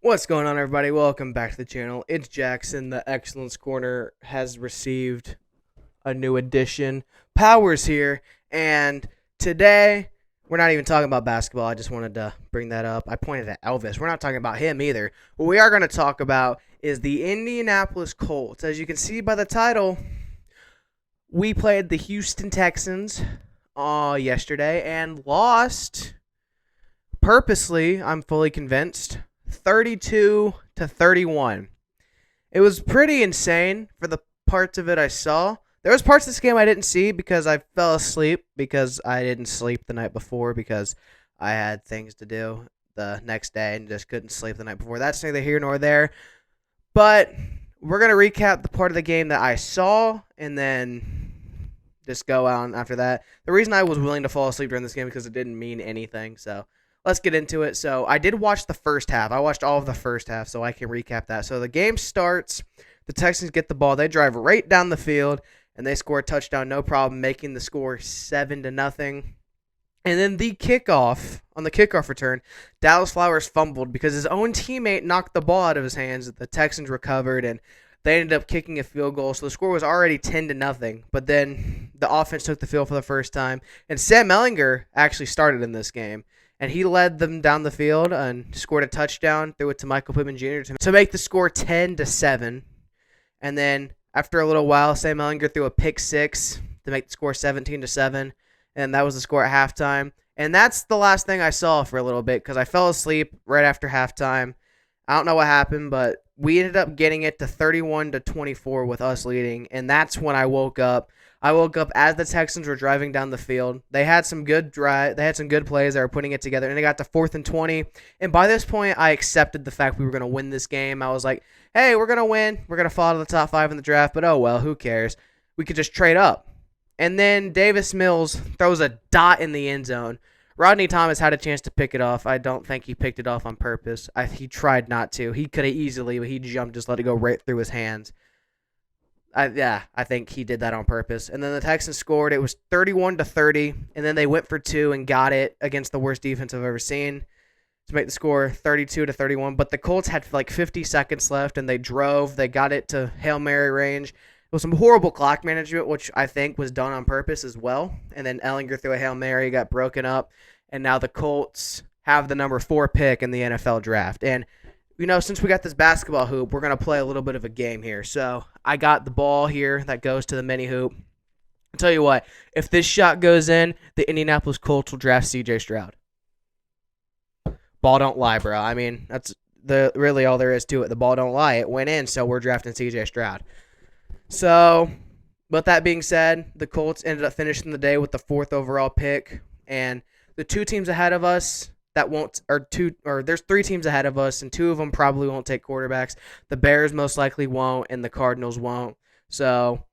What's going on, everybody? Welcome back to the channel. It's Jackson. The Excellence Corner has received a new addition. Power's here, and today we're not even talking about basketball. I just wanted to bring that up. I pointed at Elvis. We're not talking about him either. What we are going to talk about is the Indianapolis Colts. As you can see by the title, we played the Houston Texans yesterday and lost purposely, I'm fully convinced, 32-31. It was pretty insane for the parts of it I saw. There was parts of this game I didn't see because I fell asleep because I didn't sleep the night before because I had things to do the next day and just couldn't sleep the night before. That's neither here nor there. But we're going to recap the part of the game that I saw and then just go on after that. The reason I was willing to fall asleep during this game is because it didn't mean anything, so let's get into it. So I did watch the first half. I watched all of the first half, so I can recap that. So the game starts. The Texans get the ball. They drive right down the field, and they score a touchdown, no problem, making the score 7-0. And then the kickoff, on the kickoff return, Dallas Flowers fumbled because his own teammate knocked the ball out of his hands. The Texans recovered, and they ended up kicking a field goal. So the score was already 10-0. But then the offense took the field for the first time, and Sam Ehlinger actually started in this game. And he led them down the field and scored a touchdown, threw it to Michael Pittman Jr. to make the score 10-7. And then after a little while, Sam Ehlinger threw a pick six to make the score 17-7. And that was the score at halftime. And that's the last thing I saw for a little bit because I fell asleep right after halftime. I don't know what happened, but we ended up getting it to 31-24 with us leading. And that's when I woke up. I woke up as the Texans were driving down the field. They had some good drive. They had some good plays. They were putting it together, and they got to 4th and 20. And by this point, I accepted the fact we were going to win this game. I was like, "Hey, we're going to win. We're going to fall to the top 5 in the draft, but oh well, who cares? We could just trade up." And then Davis Mills throws a dot in the end zone. Rodney Thomas had a chance to pick it off. I don't think he picked it off on purpose. He tried not to. He could have easily, but he jumped, just let it go right through his hands. I think he did that on purpose. And then the Texans scored. It was 31-30, and then they went for two and got it against the worst defense I've ever seen to make the score 32-31. But the Colts had like 50 seconds left, and they drove. They got it to Hail Mary range. It was some horrible clock management, which I think was done on purpose as well. And then Ehlinger threw a Hail Mary, got broken up, and now the Colts have the number 4 pick in the NFL draft. And since we got this basketball hoop, we're going to play a little bit of a game here. So I got the ball here that goes to the mini hoop. I'll tell you what, if this shot goes in, the Indianapolis Colts will draft C.J. Stroud. Ball don't lie, bro. I mean, that's really all there is to it. The ball don't lie. It went in, so we're drafting C.J. Stroud. So, with that being said, the Colts ended up finishing the day with the 4th overall pick. And the two teams ahead of us there's 3 teams ahead of us, and 2 of them probably won't take quarterbacks. The Bears most likely won't, and the Cardinals won't. So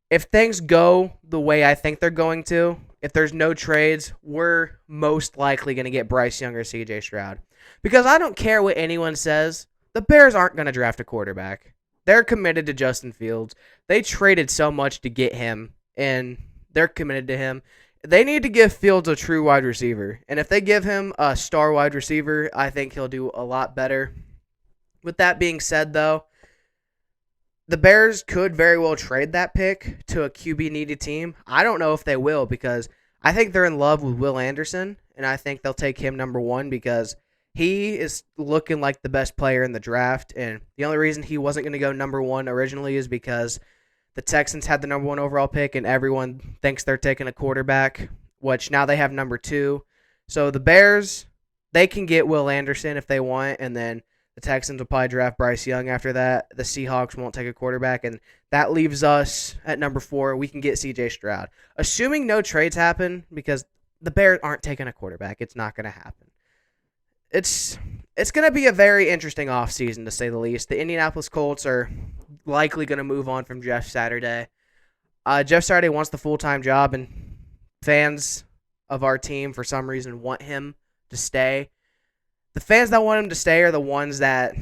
if things go the way I think they're going to, if there's no trades, we're most likely going to get Bryce Young or C.J. Stroud. Because I don't care what anyone says, the Bears aren't going to draft a quarterback. They're committed to Justin Fields. They traded so much to get him, and they're committed to him. They need to give Fields a true wide receiver. And if they give him a star wide receiver, I think he'll do a lot better. With that being said, though, the Bears could very well trade that pick to a QB-needy team. I don't know if they will because I think they're in love with Will Anderson, and I think they'll take him number 1 because he is looking like the best player in the draft. And the only reason he wasn't going to go number 1 originally is because the Texans had the number 1 overall pick, and everyone thinks they're taking a quarterback, which now they have number 2. So the Bears, they can get Will Anderson if they want, and then the Texans will probably draft Bryce Young after that. The Seahawks won't take a quarterback, and that leaves us at number 4. We can get C.J. Stroud. Assuming no trades happen, because the Bears aren't taking a quarterback. It's not going to happen. It's going to be a very interesting offseason, to say the least. The Indianapolis Colts are likely going to move on from Jeff Saturday. Jeff Saturday wants the full-time job, and fans of our team, for some reason, want him to stay. The fans that want him to stay are the ones that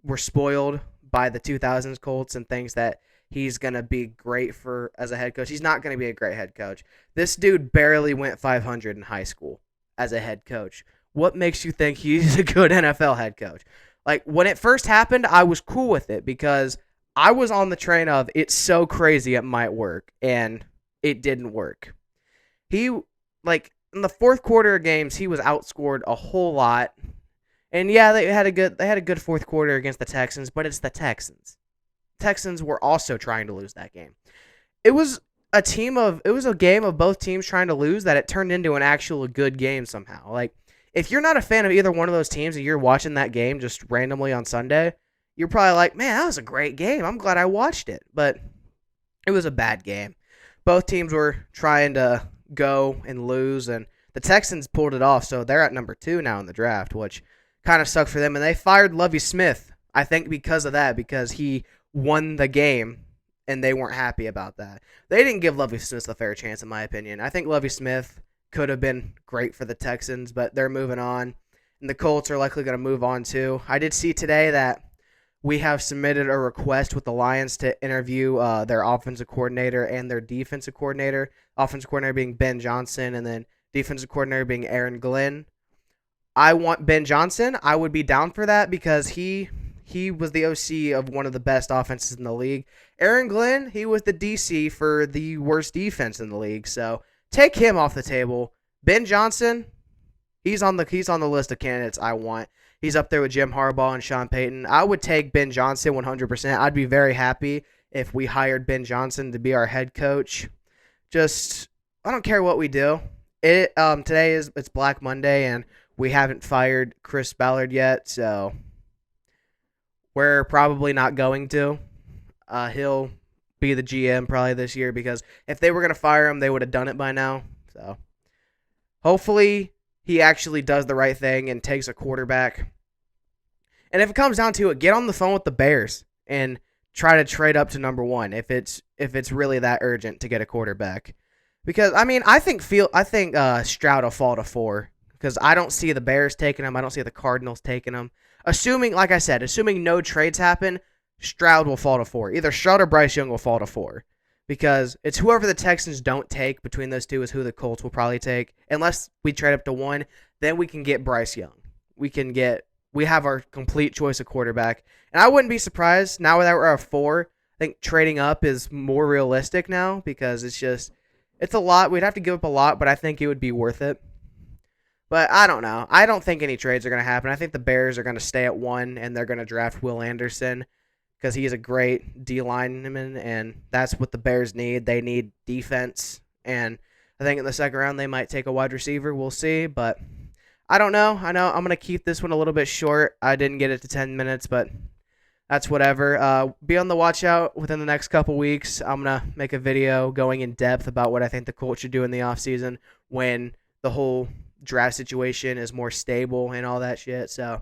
were spoiled by the 2000s Colts and thinks that he's going to be great as a head coach. He's not going to be a great head coach. This dude barely went 500 in high school as a head coach. What makes you think he's a good NFL head coach? Like, when it first happened, I was cool with it because I was on the train of it's so crazy it might work, and it didn't work. He, like, in the fourth quarter of games, he was outscored a whole lot. And yeah, they had a good fourth quarter against the Texans, but it's the Texans. Texans were also trying to lose that game. It was a game of both teams trying to lose that it turned into an actual good game somehow. Like, if you're not a fan of either one of those teams and you're watching that game just randomly on Sunday, you're probably like, man, that was a great game. I'm glad I watched it. But it was a bad game. Both teams were trying to go and lose, and the Texans pulled it off, so they're at number 2 now in the draft, which kind of sucked for them. And they fired Lovie Smith, I think because of that, because he won the game, and they weren't happy about that. They didn't give Lovie Smith a fair chance, in my opinion. I think Lovie Smith could have been great for the Texans, but they're moving on, and the Colts are likely going to move on too. I did see today that we have submitted a request with the Lions to interview their offensive coordinator and their defensive coordinator. Offensive coordinator being Ben Johnson, and then defensive coordinator being Aaron Glenn. I want Ben Johnson. I would be down for that because he was the OC of one of the best offenses in the league. Aaron Glenn, he was the DC for the worst defense in the league. So take him off the table. Ben Johnson, he's on the list of candidates I want. He's up there with Jim Harbaugh and Sean Payton. I would take Ben Johnson 100%. I'd be very happy if we hired Ben Johnson to be our head coach. Just, I don't care what we do. Today it's Black Monday, and we haven't fired Chris Ballard yet, so we're probably not going to. He'll be the GM probably this year because if they were going to fire him, they would have done it by now. So hopefully he actually does the right thing and takes a quarterback. And if it comes down to it, get on the phone with the Bears and try to trade up to number 1 if it's really that urgent to get a quarterback. Because I think Stroud will fall to 4 because I don't see the Bears taking him. I don't see the Cardinals taking him. Assuming no trades happen, Stroud will fall to 4. Either Stroud or Bryce Young will fall to 4. Because it's whoever the Texans don't take between those two is who the Colts will probably take. Unless we trade up to 1, then we can get Bryce Young. We have our complete choice of quarterback. And I wouldn't be surprised now that we're at 4. I think trading up is more realistic now because it's a lot. We'd have to give up a lot, but I think it would be worth it. But I don't know. I don't think any trades are going to happen. I think the Bears are going to stay at 1, and they're going to draft Will Anderson because he is a great D lineman, and that's what the Bears need. They need defense, and I think in the second round they might take a wide receiver. We'll see, but I don't know. I know I'm going to keep this one a little bit short. I didn't get it to 10 minutes, but that's whatever. Be on the watch out within the next couple weeks. I'm going to make a video going in depth about what I think the Colts should do in the offseason when the whole draft situation is more stable and all that shit. So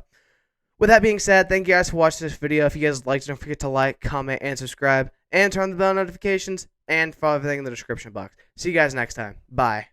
with that being said, thank you guys for watching this video. If you guys liked it, don't forget to like, comment, and subscribe, and turn on the bell notifications, and follow everything in the description box. See you guys next time. Bye.